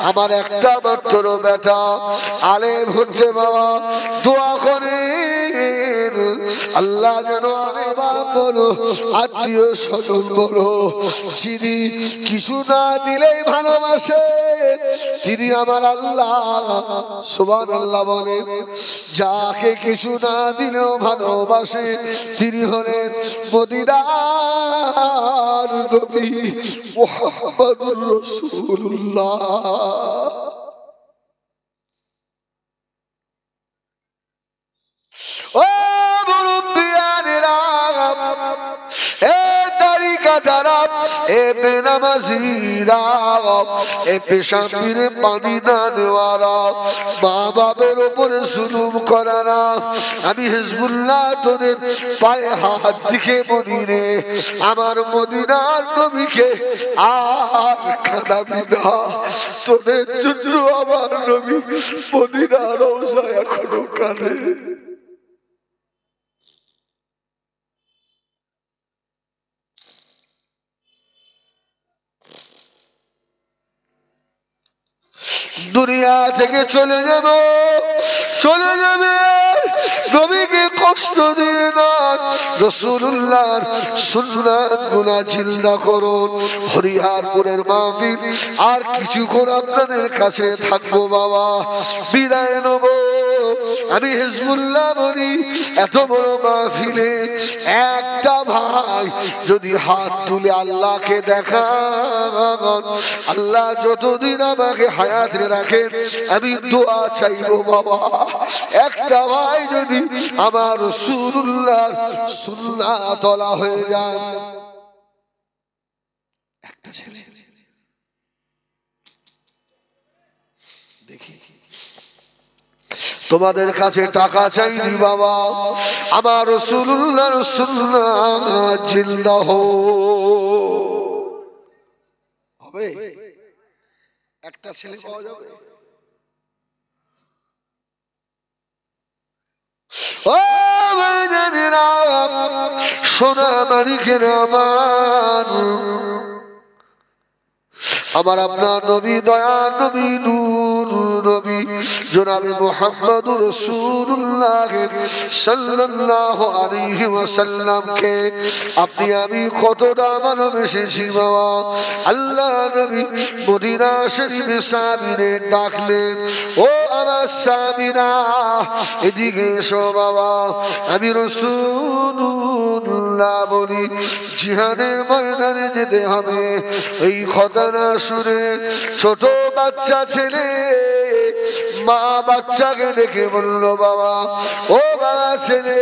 আমার একটা মাত্র বেটা আলেম হচ্ছে বাবা, দোয়া করেন আল্লাহ যেন আমার বলো আত্মীয় স্বজন বলো যিনি কিছু না দিলেই ভালোবাসে তিনি আমার আল্লাহ সুবহানাল্লাহ বলেন, যাকে কিছু না দিলেও ভালোবাসে তিনি হলেন মদিনার নবী মুহাম্মদুর রাসূলুল্লাহ। ও মুরব্বিয়ানেরা, এ তারিকা যারা, এ বেনামাজিরা, এ পেশাবিরে পানি না দেওয়ারা, মা বাবের ওপরে জুলুম করারা, আমি হিজবুল্লাহ তোদের পায়ে হাত দিকে বলি রে, আমার মদিনার নবীকে আর কাঁদাবি না। তোদের জন্য আমার নবী মদিনার রওজায় এখনো কাঁদে। দুনিয়া থেকে চলে যাব, চলে যাবে, নবীকে কষ্ট দিয়ে না, রাসূলুল্লাহর সুন্নাত গুলা জিন্দা করুন। হরিহরপুরের মাহফিল আর কিছুক্ষণ আপনাদের কাছে থাকবো বাবা, বিদায় নেব। আমি হিজবুল্লাহ বলি, এত বড় মাহফিলে একটা ভাই যদি হাত তুলে আল্লাহকে দেখান, আল্লাহ যতদিন আমাকে হায়াতে রাখেন আমি দোয়া চাইবো বাবা, একটা ভাই যদি আমার রাসূলুল্লাহর সুন্নাত তলা হয়ে যায়। একটা ছেলে দেখি তোমাদের কাছে টাকা চাইনি বাবা, আমার রাসূলুল্লাহর সুন্নাত জিন্দা হবে। একটা ছেলে পাওয়া যাবে? ও ভাইজানেরা, সোনা মানিকের আমার আপনার নবী, দয়ার নবী, নূর নবী জনাবে মুহাম্মদুর রাসূলুল্লাহ সাল্লাল্লাহু আলাইহি ওয়াসাল্লামকে আপনি আমি কতটা ভালোবেসেছি বাবা। আল্লাহ নবী মদিনা শরীফে সাবিরে ডাকলেন, ও আমার সাবিরা এদিকে এসো বাবা। আমি রাসূলুল্লাহ বলি জিহাদের ময়দানে যেতে হবে। এই ঘটনা শুনে ছোট বাচ্চা ছেলে মা বাচ্চাকে দেখে বলল, বাবা ও বাবা ছেলে,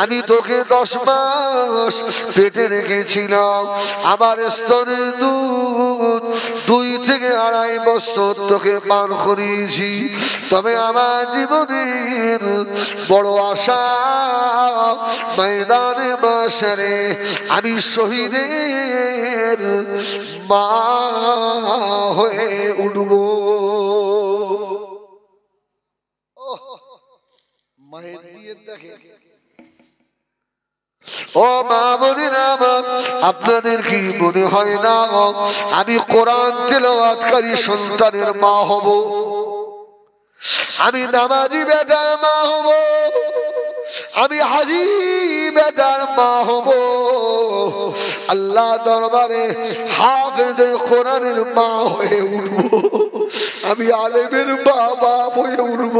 আমি তোকে 10 মাস পেটে রেখেছিলাম, আমার স্তনের দুধ 2 থেকে 2.5 বছর তোকে পান করিয়েছি, তবে আমার জীবনের বড় আশা ময়দানে মাশারে আমি শহীদের মা হয়ে উঠব। মায়ের বিয়ে দেখে। ও মা বোনেরা, আপনাদের কি মনে হয় না আমি কোরআন তেলাওয়াতকারী সন্তানের মা হব, আমি নামাজি বেটার মা হব, আমি হাজি বেটার মা হব, আল্লাহ দরবারে হাফেজে কোরআনের মা হয়ে উঠব, আমি আলেমের বাবা হয়ে উঠব।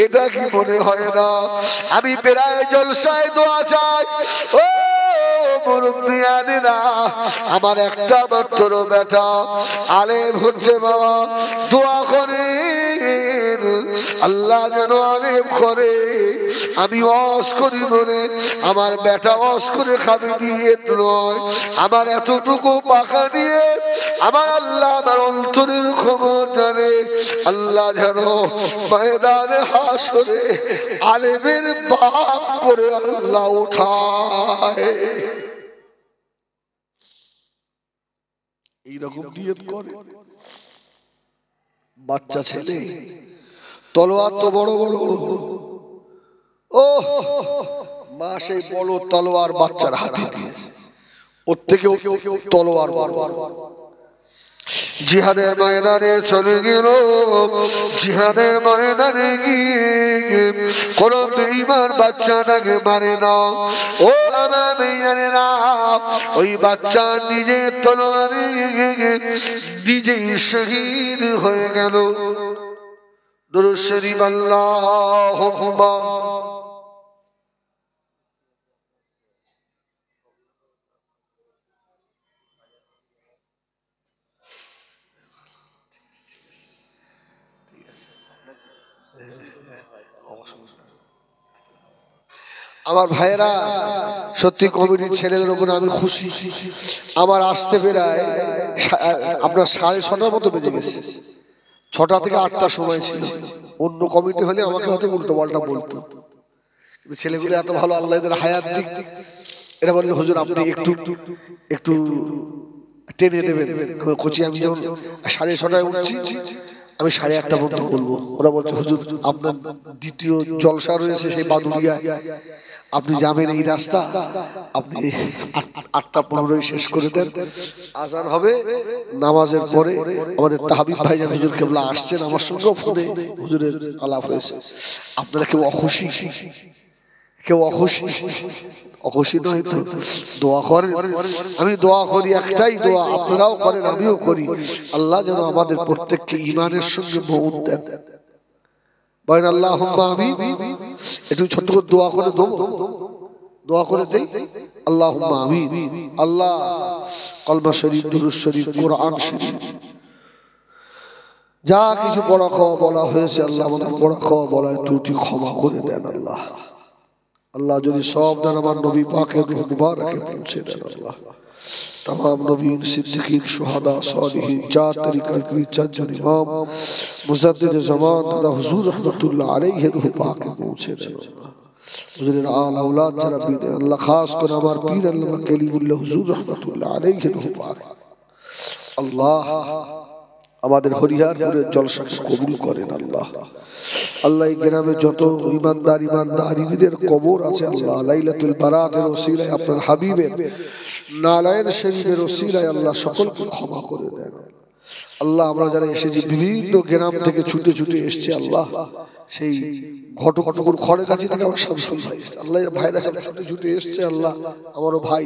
এটা কি মনে হয় না? আমি প্রায় জলসায় দোয়া চাই, ও মুরব্বিয়ানেরা, আমার একটা মাত্র বেটা আলেম হচ্ছে বাবা, দোয়া করে আল্লাহ যেন আলেম করে। আমি ওয়াজ করি বলে আমার বেটা ওয়াজ করে খাবে নিয়ে নয়, আমার এতটুকু পাখা দিয়ে আমার আল্লাহ আমার অন্তরের খবর জানে। আল্লাহ যেন ময়দানে হাসরে আলেমের বাপ করে আল্লাহ উঠায়। এইরকম নিয়ত করে বাচ্চা ছেলে, তলোয়ার তো বড় বড়, ও মা সেই বড় তলোয়ার বাচ্চার হাতে দিয়েছে, ওর থেকে তলোয়ার বড়। জিহাদের ময়দানে চলে গেল। জিহাদের ময়দানে গিয়ে কোন বেঈমান বাচ্চাটাকে মারে না। ও আমার মেয়েরা, ওই বাচ্চা নিজের তলোয়ারে নিজেই শহীদ হয়ে গেল। দুরূদ শরীফ আল্লাহুম্মা। আমার ভাইয়েরা, সত্যি কমিটির ছেলেদের উপর আমি খুশি। আমার আসতে বেড়ায় আপনার 6:30 মতো বেজে গেছে। 6টা থেকে 8টার সময় ছিল। অন্য কমিটি হলে আমাকে হয়তো উল্টো পাল্টা বলতো, কিন্তু ছেলেগুলো এত ভালো, আল্লাহ এদের হায়াত দিক। এরা বললো হুজুর আপনি একটু একটু টেনে দেবেন। কোচি আমি যখন 6:30টায় উঠছি, আমি 8:30 পর্যন্ত বলবো। ওরা বলছে হুজুর আপনার দ্বিতীয় জলসা রয়েছে সেই বাদুড়িয়ায়, আপনি যাবেন এই রাস্তা, আপনি 8:15 শেষ করে দেন। আজান হবে, নামাজের পরে আমাদের তাহবিব ভাইজান হুজুর কেবলা আসছেন, আমার সঙ্গেও ফোনে হুজুরের আলাপ হয়েছে। আপনারা কেউ অখুশি? কেউ অখুশি? অখুশি নয় তো? দোয়া করেন। আমি দোয়া করি, একটাই দোয়া, আপনারাও করেন আমিও করি, আল্লাহ যেন আমাদের প্রত্যেককে ঈমানের সঙ্গে মউত দেন। বলেন আল্লাহুম্মা আমিন। একটু ছোট করে দোয়া করে দেবো, দোয়া করে দেই। আল্লাহুম্মা আমিন। আল্লাহ কলমা শরীফ, দুরূদ শরীফ, কোরআন শরীফ, যা কিছু পড়া খাওয়া বলা হয়েছে আল্লাহ আমাদের পড়া খাওয়া বলায় ত্রুটি ক্ষমা করে দেন আল্লাহ। আল্লাহ যদি সব দেন আমার নবী পাকের রূহ মুবারকে পৌঁছে দেন আল্লাহ। तमाम नबीन सिद्दीकीन शुहदा सालिहीन 4 तरीक़ार के 4 जन इमाम मुजद्दिद ज़मान तथा हुजूर रहमतुल्लाह अलैहि रूह पाक पहुंचे दें अल्लाह। हुजूर आल औलाद जरा भी दे अल्लाह, खास कर हमारे पीर अल्लामा कलीमुल्लाह हुजूर रहमतुल्लाह अलैहि रूह पाक अल्लाह আমাদের হরিহরপুরের জলসাকে কবুল করেন আল্লাহ। আল্লাহ এই গ্রামে যত ঈমানদার ঈমানদারিনীদের কবর আছে আল্লাহ, লাইলাতুল বারাতের ওসিলায় আপনার হাবিবের নালায়ের শরীফের ওসিলায় আল্লাহ সকলকে ক্ষমা করে দেন আল্লাহ। আমরা যারা এসেছি বিভিন্ন গ্রাম থেকে ছুটে ছুটে এসেছি আল্লাহ, সেই ঘটপুকুর খড়ে কাছে থেকে আমার শামসুল ভাই আল্লাহ ভাইরা সব ছুটে ছুটে এসছে আল্লাহ, আমারও ভাই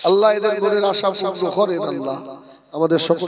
আল্লাহ এদের মনের আশা পূর্ণ করেন আল্লাহ। আমাদের সকল